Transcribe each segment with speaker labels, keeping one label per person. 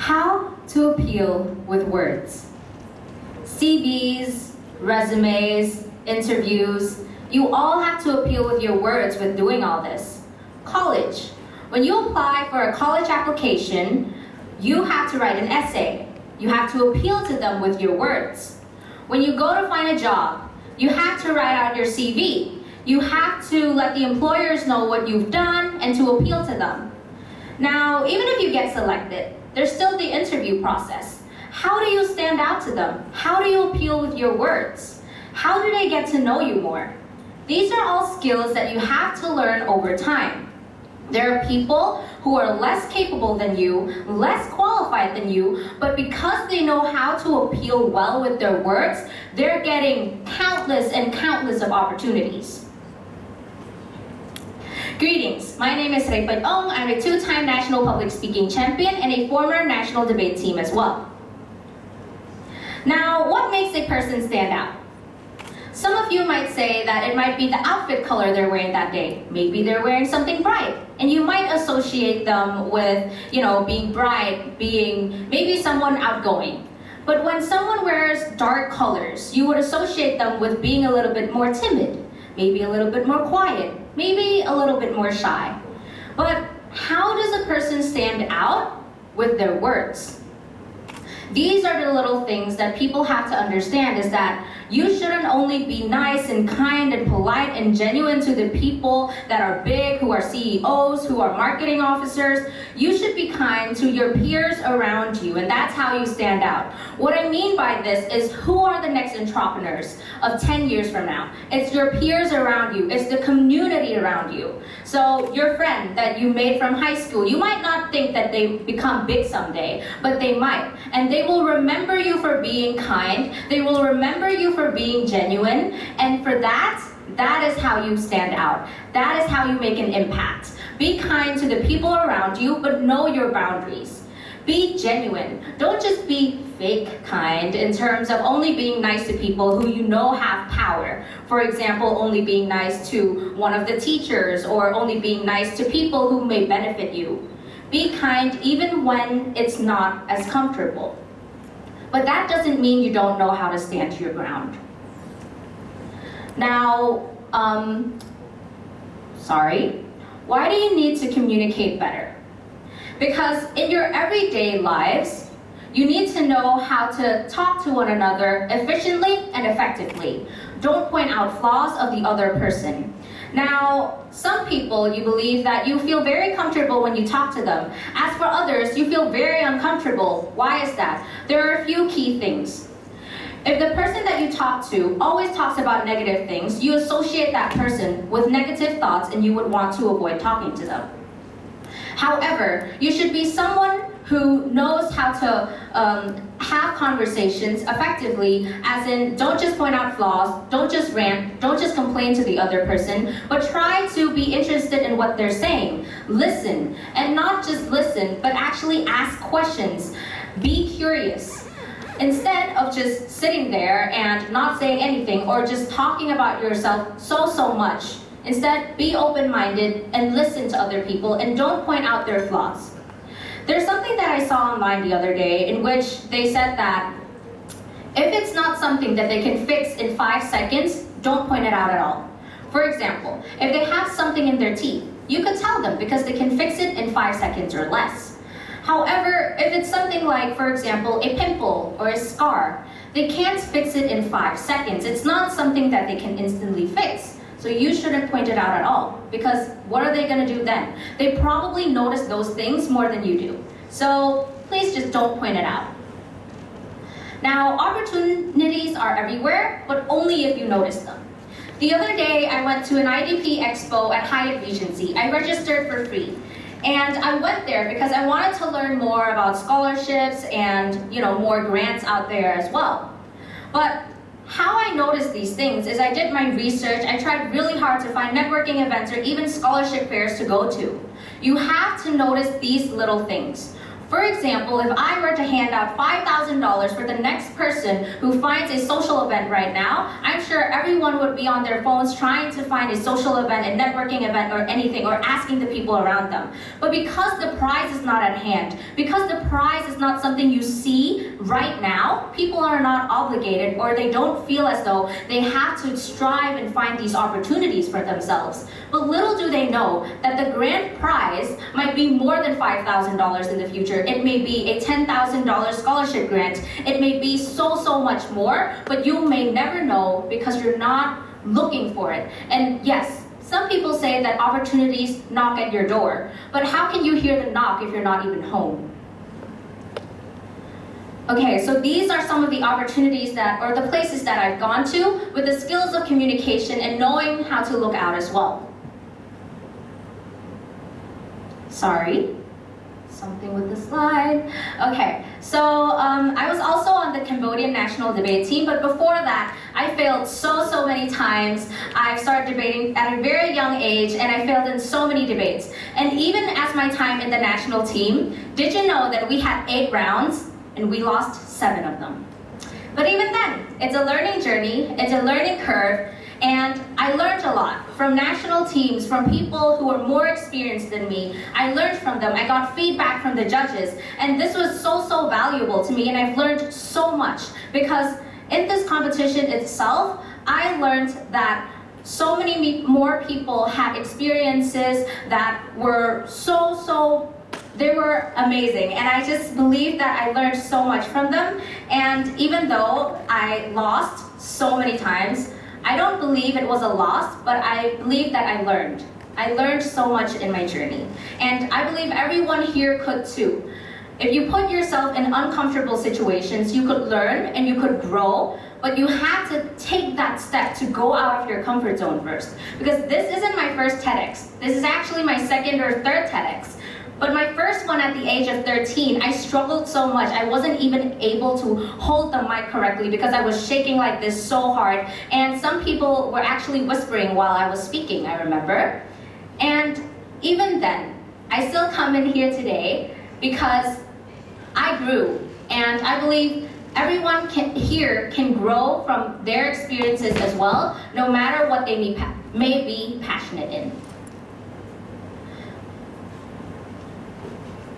Speaker 1: How to appeal with words. CVs, resumes, interviews, you all have to appeal with your words with doing all this. College. When you apply for a college application, you have to write an essay. You have to appeal to them with your words. When you go to find a job, you have to write out your CV. You have to let the employers know what you've done and to appeal to them. Now, even if you get selected, there's still the interview process. How do you stand out to them? How do you appeal with your words? How do they get to know you more? These are all skills that you have to learn over time. There are people who are less capable than you, less qualified than you, but because they know how to appeal well with their words, they're getting countless and countless of opportunities. Greetings, my name is Sreypich. I'm a two-time national public speaking champion and a former national debate team as well. Now, what makes a person stand out? Some of you might say that it might be the outfit color they're wearing that day. Maybe they're wearing something bright, and you might associate them with, being bright, being maybe someone outgoing. But when someone wears dark colors, you would associate them with being a little bit more timid, maybe a little bit more quiet, maybe a little bit more shy. But how does a person stand out? With their words. These are the little things that people have to understand, is that you shouldn't only be nice and kind and polite and genuine to the people that are big, who are CEOs, who are marketing officers. You should be kind to your peers around you, and that's how you stand out. What I mean by this is, who are the next entrepreneurs of 10 years from now? It's your peers around you. It's the community around you. So your friend that you made from high school, you might not think that they become big someday, but they might. And they will remember you for being kind. They will remember you for being genuine. And for that is how you stand out. That is how you make an impact. Be kind to the people around you, but know your boundaries. Be genuine. Don't just be fake kind in terms of only being nice to people who you know have power. For example, only being nice to one of the teachers, or only being nice to people who may benefit you. Be kind even when it's not as comfortable. But that doesn't mean you don't know how to stand your ground. Now, why do you need to communicate better? Because in your everyday lives, you need to know how to talk to one another efficiently and effectively. Don't point out flaws of the other person. Now, some people, you believe that you feel very comfortable when you talk to them. As for others, you feel very uncomfortable. Why is that? There are a few key things. If the person that you talk to always talks about negative things, you associate that person with negative thoughts and you would want to avoid talking to them. However, you should be someone who knows how to have conversations effectively, as in, don't just point out flaws, don't just rant, don't just complain to the other person, but try to be interested in what they're saying. Listen, and not just listen, but actually ask questions. Be curious. Instead of just sitting there and not saying anything, or just talking about yourself so much, instead, be open-minded and listen to other people, and don't point out their flaws. There's something that I saw online the other day in which they said that if it's not something that they can fix in 5 seconds, don't point it out at all. For example, if they have something in their teeth, you could tell them because they can fix it in 5 seconds or less. However, if it's something like, for example, a pimple or a scar, they can't fix it in 5 seconds. It's not something that they can instantly fix. So you shouldn't point it out at all, because what are they going to do then? They probably notice those things more than you do. So please just don't point it out. Now, opportunities are everywhere, but only if you notice them. The other day, I went to an IDP expo at Hyatt Regency. I registered for free. And I went there because I wanted to learn more about scholarships and, more grants out there as well. But how I noticed these things is I did my research. I tried really hard to find networking events or even scholarship fairs to go to. You have to notice these little things. For example, if I were to hand out $5,000 for the next person who finds a social event right now, I'm sure everyone would be on their phones trying to find a social event, a networking event, or anything, or asking the people around them. But because the prize is not at hand, because the prize is not something you see right now, people are not obligated, or they don't feel as though they have to strive and find these opportunities for themselves. But little do they know that the grand prize might be more than $5,000 in the future. It may be a $10,000 scholarship grant. It may be so much more, but you may never know because you're not looking for it. And yes, some people say that opportunities knock at your door, but how can you hear the knock if you're not even home? Okay, so these are some of the opportunities or the places that I've gone to with the skills of communication and knowing how to look out as well. Sorry, something with the slide. Okay, so I was also on the Cambodian national debate team, but before that, I failed so many times. I started debating at a very young age, and I failed in so many debates. And even as my time in the national team, did you know that we had 8 rounds, and we lost 7 of them? But even then, it's a learning journey, it's a learning curve, and I learned a lot from national teams, from people who were more experienced than me. I learned from them, I got feedback from the judges, and this was so valuable to me, and I've learned so much because in this competition itself, I learned that so many more people had experiences that were they were amazing, and I just believe that I learned so much from them. And even though I lost so many times, I don't believe it was a loss, but I believe that I learned. I learned so much in my journey, and I believe everyone here could too. If you put yourself in uncomfortable situations, you could learn and you could grow, but you have to take that step to go out of your comfort zone first. Because this isn't my first TEDx. This is actually my 2nd or 3rd TEDx. But my first one at the age of 13, I struggled so much. I wasn't even able to hold the mic correctly because I was shaking like this so hard. And some people were actually whispering while I was speaking, I remember. And even then, I still come in here today because I grew. And I believe everyone here can grow from their experiences as well, no matter what they may be passionate in.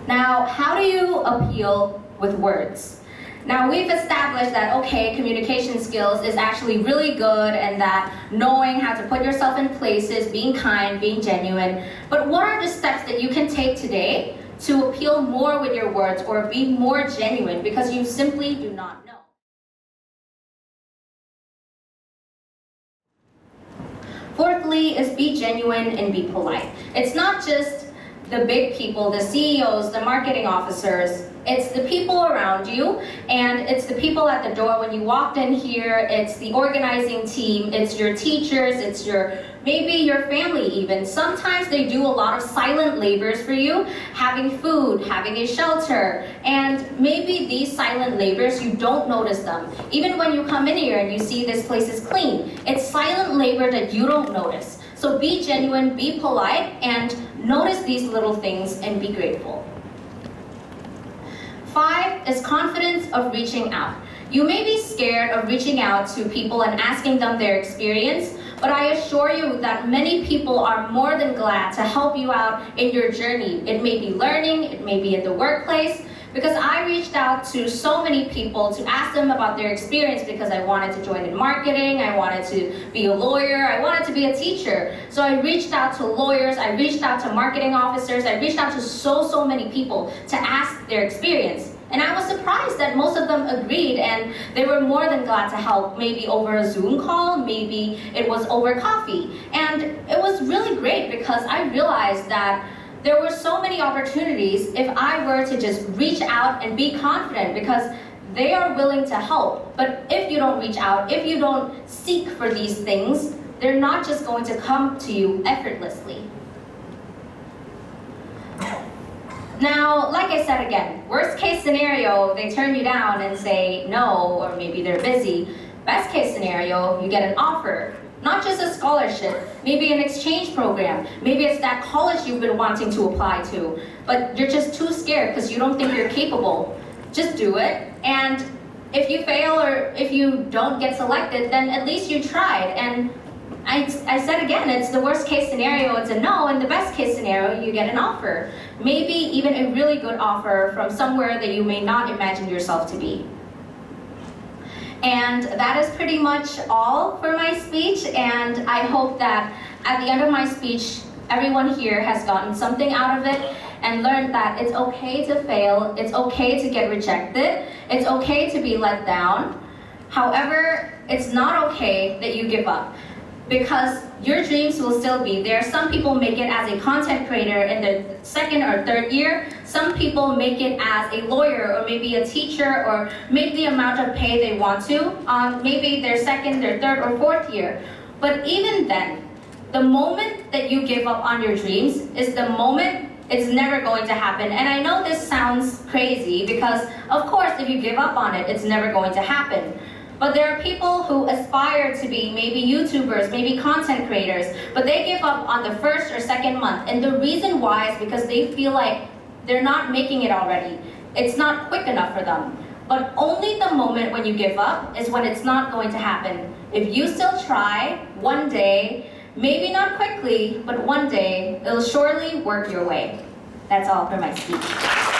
Speaker 1: Now, how do you appeal with words? Now, we've established that, okay, communication skills is actually really good and that knowing how to put yourself in places, being kind, being genuine. But what are the steps that you can take today to appeal more with your words or be more genuine because you simply do not know? Fourthly is be genuine and be polite. It's not just the big people, the CEOs, the marketing officers. It's the people around you, and it's the people at the door when you walked in here. It's the organizing team, it's your teachers, it's maybe your family even. Sometimes they do a lot of silent labors for you, having food, having a shelter, and maybe these silent labors, you don't notice them. Even when you come in here and you see this place is clean, it's silent labor that you don't notice. So be genuine, be polite, and notice these little things and be grateful. 5 is confidence of reaching out. You may be scared of reaching out to people and asking them their experience, but I assure you that many people are more than glad to help you out in your journey. It may be learning, it may be in the workplace, because I reached out to so many people to ask them about their experience because I wanted to join in marketing, I wanted to be a lawyer, I wanted to be a teacher. So I reached out to lawyers, I reached out to marketing officers, I reached out to so many people to ask their experience. And I was surprised that most of them agreed and they were more than glad to help, maybe over a Zoom call, maybe it was over coffee. And it was really great because I realized that there were so many opportunities if I were to just reach out and be confident because they are willing to help. But if you don't reach out, if you don't seek for these things, they're not just going to come to you effortlessly. Now, like I said again, worst case scenario, they turn you down and say no, or maybe they're busy. Best case scenario, you get an offer. Not just a scholarship, maybe an exchange program, maybe it's that college you've been wanting to apply to, but you're just too scared because you don't think you're capable. Just do it, and if you fail or if you don't get selected, then at least you tried. And I said again, it's the worst case scenario, it's a no, and the best case scenario, you get an offer. Maybe even a really good offer from somewhere that you may not imagine yourself to be. And that is pretty much all for my speech, and I hope that at the end of my speech, everyone here has gotten something out of it and learned that it's okay to fail, it's okay to get rejected, it's okay to be let down. However, it's not okay that you give up, because your dreams will still be there. Some people make it as a content creator in the second or third year. Some people make it as a lawyer or maybe a teacher or make the amount of pay they want to on maybe their second, their third, or fourth year. But even then, the moment that you give up on your dreams is the moment it's never going to happen. And I know this sounds crazy because, of course, if you give up on it, it's never going to happen. But there are people who aspire to be maybe YouTubers, maybe content creators, but they give up on the first or second month. And the reason why is because they feel like they're not making it already. It's not quick enough for them. But only the moment when you give up is when it's not going to happen. If you still try, one day, maybe not quickly, but one day, it'll surely work your way. That's all for my speech.